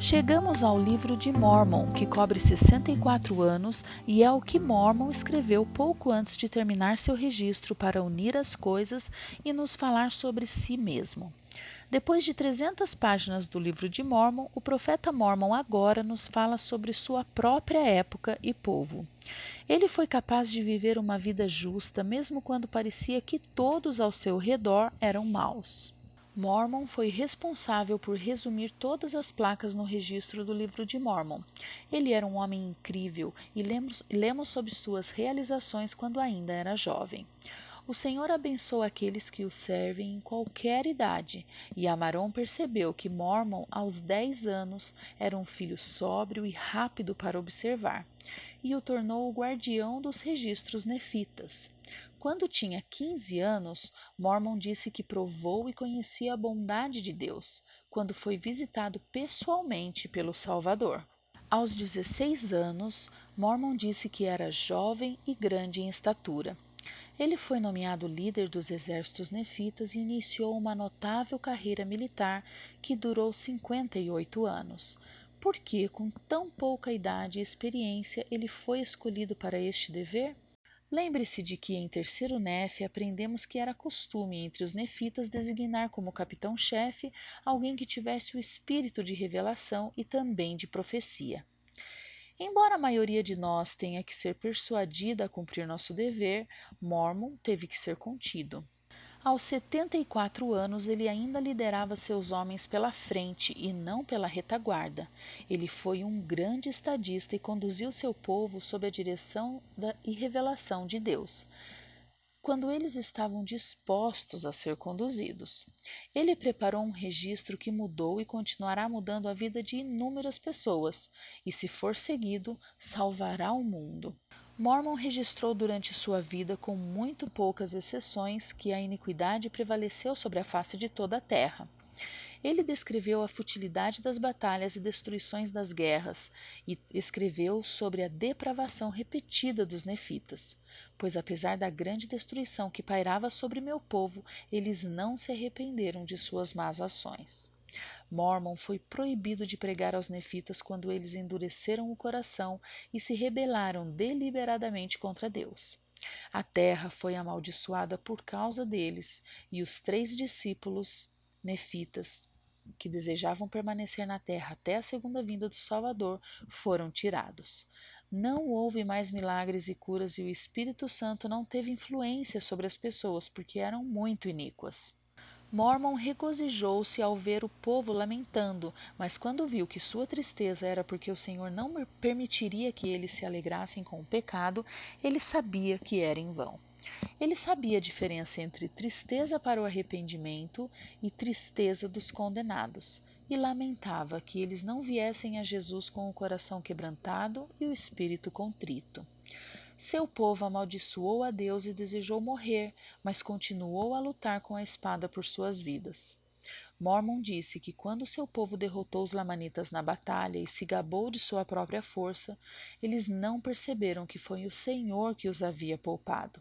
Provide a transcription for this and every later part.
Chegamos ao livro de Mórmon, que cobre 64 anos e é o que Mórmon escreveu pouco antes de terminar seu registro para unir as coisas e nos falar sobre si mesmo. Depois de 300 páginas do livro de Mórmon, o profeta Mórmon agora nos fala sobre sua própria época e povo. Ele foi capaz de viver uma vida justa mesmo quando parecia que todos ao seu redor eram maus. Mórmon foi responsável por resumir todas as placas no registro do livro de Mórmon. Ele era um homem incrível e lemos sobre suas realizações quando ainda era jovem. O Senhor abençoa aqueles que o servem em qualquer idade, e Amarão percebeu que Mórmon, aos 10 anos, era um filho sóbrio e rápido para observar, e o tornou o guardião dos registros nefitas. Quando tinha 15 anos, Mórmon disse que provou e conhecia a bondade de Deus, quando foi visitado pessoalmente pelo Salvador. Aos 16 anos, Mórmon disse que era jovem e grande em estatura. Ele foi nomeado líder dos exércitos nefitas e iniciou uma notável carreira militar que durou 58 anos. Por que, com tão pouca idade e experiência, ele foi escolhido para este dever? Lembre-se de que em Terceiro Nefe aprendemos que era costume entre os nefitas designar como capitão-chefe alguém que tivesse o espírito de revelação e também de profecia. Embora a maioria de nós tenha que ser persuadida a cumprir nosso dever, Mórmon teve que ser contido. Aos 74 anos, ele ainda liderava seus homens pela frente e não pela retaguarda. Ele foi um grande estadista e conduziu seu povo sob a direção e revelação de Deus, quando eles estavam dispostos a ser conduzidos. Ele preparou um registro que mudou e continuará mudando a vida de inúmeras pessoas, e se for seguido, salvará o mundo. Mórmon registrou durante sua vida, com muito poucas exceções, que a iniquidade prevaleceu sobre a face de toda a terra. Ele descreveu a futilidade das batalhas e destruições das guerras e escreveu sobre a depravação repetida dos nefitas, pois apesar da grande destruição que pairava sobre meu povo, eles não se arrependeram de suas más ações. Mórmon foi proibido de pregar aos nefitas quando eles endureceram o coração e se rebelaram deliberadamente contra Deus. A terra foi amaldiçoada por causa deles, e os 3 discípulos nefitas que desejavam permanecer na terra até a segunda vinda do Salvador foram tirados. Não houve mais milagres e curas e o Espírito Santo não teve influência sobre as pessoas porque eram muito iníquas. Mórmon regozijou-se ao ver o povo lamentando, mas quando viu que sua tristeza era porque o Senhor não permitiria que eles se alegrassem com o pecado, ele sabia que era em vão. Ele sabia a diferença entre tristeza para o arrependimento e tristeza dos condenados, e lamentava que eles não viessem a Jesus com o coração quebrantado e o espírito contrito. Seu povo amaldiçoou a Deus e desejou morrer, mas continuou a lutar com a espada por suas vidas. Mórmon disse que quando seu povo derrotou os lamanitas na batalha e se gabou de sua própria força, eles não perceberam que foi o Senhor que os havia poupado.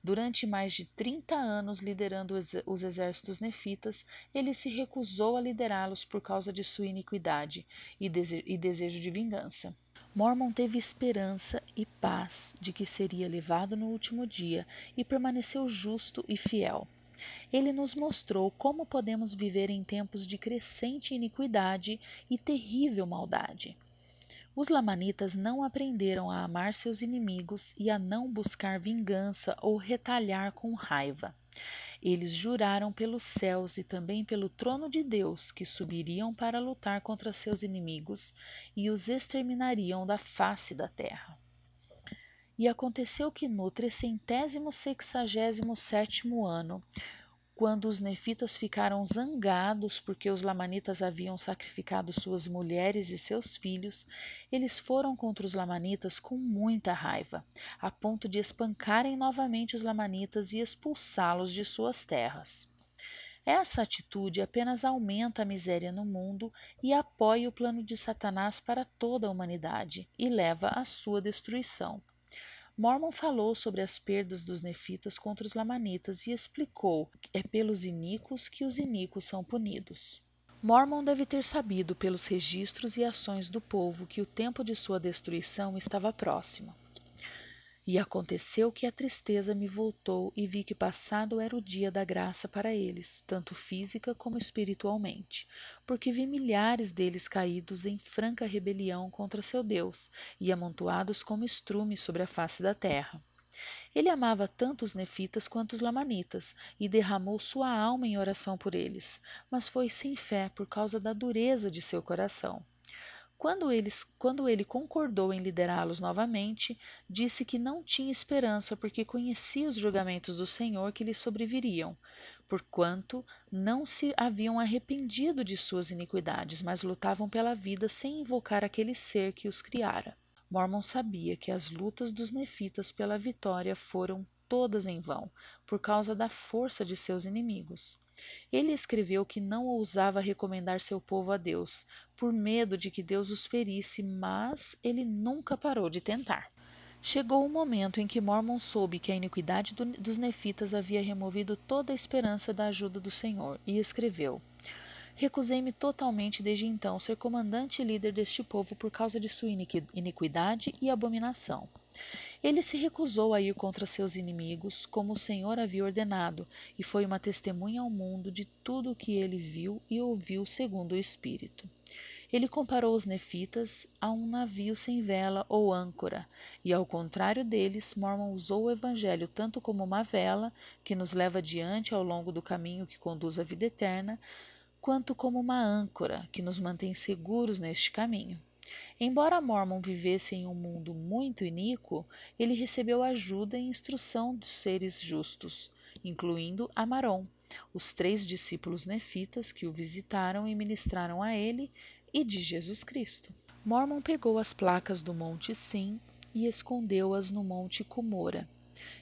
Durante mais de 30 anos liderando os exércitos nefitas, ele se recusou a liderá-los por causa de sua iniquidade e desejo de vingança. Mórmon teve esperança e paz de que seria levado no último dia e permaneceu justo e fiel. Ele nos mostrou como podemos viver em tempos de crescente iniquidade e terrível maldade. Os lamanitas não aprenderam a amar seus inimigos e a não buscar vingança ou retalhar com raiva. Eles juraram pelos céus e também pelo trono de Deus que subiriam para lutar contra seus inimigos e os exterminariam da face da terra. E aconteceu que no 367º ano, quando os nefitas ficaram zangados porque os lamanitas haviam sacrificado suas mulheres e seus filhos, eles foram contra os lamanitas com muita raiva, a ponto de espancarem novamente os lamanitas e expulsá-los de suas terras. Essa atitude apenas aumenta a miséria no mundo e apoia o plano de Satanás para toda a humanidade e leva à sua destruição. Mórmon falou sobre as perdas dos nefitas contra os lamanitas e explicou que é pelos iníquos que os iníquos são punidos. Mormon deve ter sabido pelos registros e ações do povo que o tempo de sua destruição estava próximo. E aconteceu que a tristeza me voltou e vi que passado era o dia da graça para eles, tanto física como espiritualmente, porque vi milhares deles caídos em franca rebelião contra seu Deus e amontoados como estrume sobre a face da terra. Ele amava tanto os nefitas quanto os lamanitas e derramou sua alma em oração por eles, mas foi sem fé por causa da dureza de seu coração. Quando ele concordou em liderá-los novamente, disse que não tinha esperança porque conhecia os julgamentos do Senhor que lhes sobreviriam, porquanto não se haviam arrependido de suas iniquidades, mas lutavam pela vida sem invocar aquele ser que os criara. Mormon sabia que as lutas dos nefitas pela vitória foram todas em vão, por causa da força de seus inimigos. Ele escreveu que não ousava recomendar seu povo a Deus, por medo de que Deus os ferisse, mas ele nunca parou de tentar. Chegou o momento em que Mormon soube que a iniquidade dos nefitas havia removido toda a esperança da ajuda do Senhor, e escreveu: Recusei-me totalmente desde então ser comandante e líder deste povo por causa de sua iniquidade e abominação. Ele se recusou a ir contra seus inimigos, como o Senhor havia ordenado, e foi uma testemunha ao mundo de tudo o que ele viu e ouviu segundo o Espírito. Ele comparou os nefitas a um navio sem vela ou âncora, e ao contrário deles, Mormon usou o Evangelho tanto como uma vela, que nos leva adiante ao longo do caminho que conduz à vida eterna, quanto como uma âncora, que nos mantém seguros neste caminho. Embora Mormon vivesse em um mundo muito iníquo, ele recebeu ajuda e instrução dos seres justos, incluindo Amaron, os 3 discípulos nefitas que o visitaram e ministraram a ele, e de Jesus Cristo. Mormon pegou as placas do Monte Sim e escondeu-as no Monte Cumora.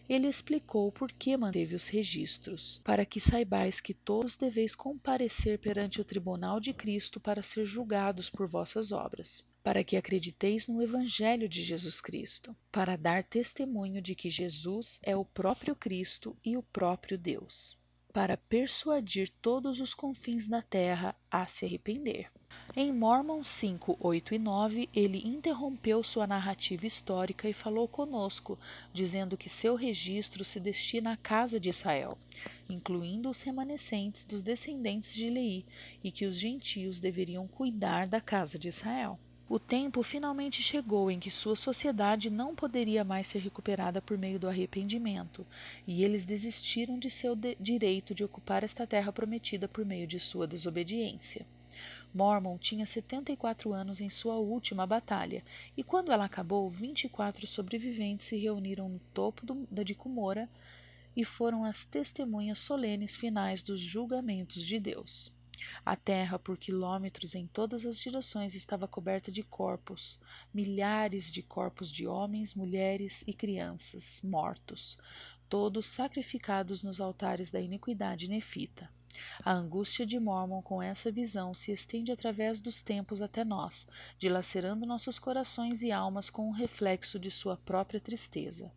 Ele explicou por que manteve os registros, para que saibais que todos deveis comparecer perante o tribunal de Cristo para ser julgados por vossas obras, para que acrediteis no Evangelho de Jesus Cristo, para dar testemunho de que Jesus é o próprio Cristo e o próprio Deus, para persuadir todos os confins da terra a se arrepender. Em Mormon 5, 8 e 9, ele interrompeu sua narrativa histórica e falou conosco, dizendo que seu registro se destina à casa de Israel, incluindo os remanescentes dos descendentes de Leí, e que os gentios deveriam cuidar da casa de Israel. O tempo finalmente chegou em que sua sociedade não poderia mais ser recuperada por meio do arrependimento, e eles desistiram de seu direito de ocupar esta terra prometida por meio de sua desobediência. Mormon tinha 74 anos em sua última batalha, e quando ela acabou, 24 sobreviventes se reuniram no topo de Cumora e foram as testemunhas solenes finais dos julgamentos de Deus. A terra, por quilômetros em todas as direções, estava coberta de corpos, milhares de corpos de homens, mulheres e crianças mortos, todos sacrificados nos altares da iniquidade nefita. A angústia de Mormon com essa visão se estende através dos tempos até nós, dilacerando nossos corações e almas com um reflexo de sua própria tristeza.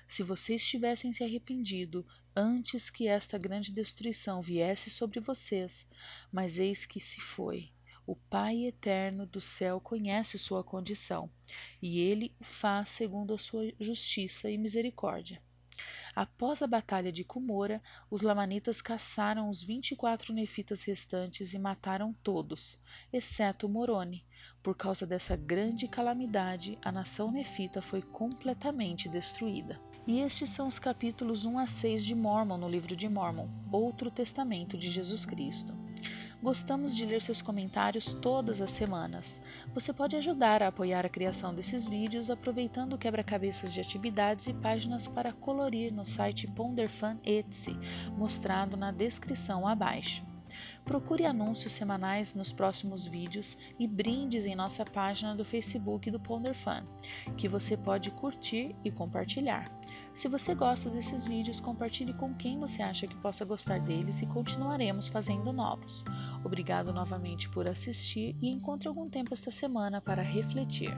Se vocês tivessem se arrependido antes que esta grande destruição viesse sobre vocês, mas eis que se foi. O Pai eterno do céu conhece sua condição, e ele o faz segundo a sua justiça e misericórdia. Após a batalha de Cumora, os lamanitas caçaram os 24 nefitas restantes e mataram todos, exceto Moroni. Por causa dessa grande calamidade, a nação nefita foi completamente destruída. E estes são os capítulos 1 a 6 de Mormon no livro de Mormon, outro testamento de Jesus Cristo. Gostamos de ler seus comentários todas as semanas. Você pode ajudar a apoiar a criação desses vídeos aproveitando o quebra-cabeças de atividades e páginas para colorir no site Ponderfun Etsy, mostrado na descrição abaixo. Procure anúncios semanais nos próximos vídeos e brindes em nossa página do Facebook do Ponderfun, que você pode curtir e compartilhar. Se você gosta desses vídeos, compartilhe com quem você acha que possa gostar deles e continuaremos fazendo novos. Obrigado novamente por assistir e encontre algum tempo esta semana para refletir.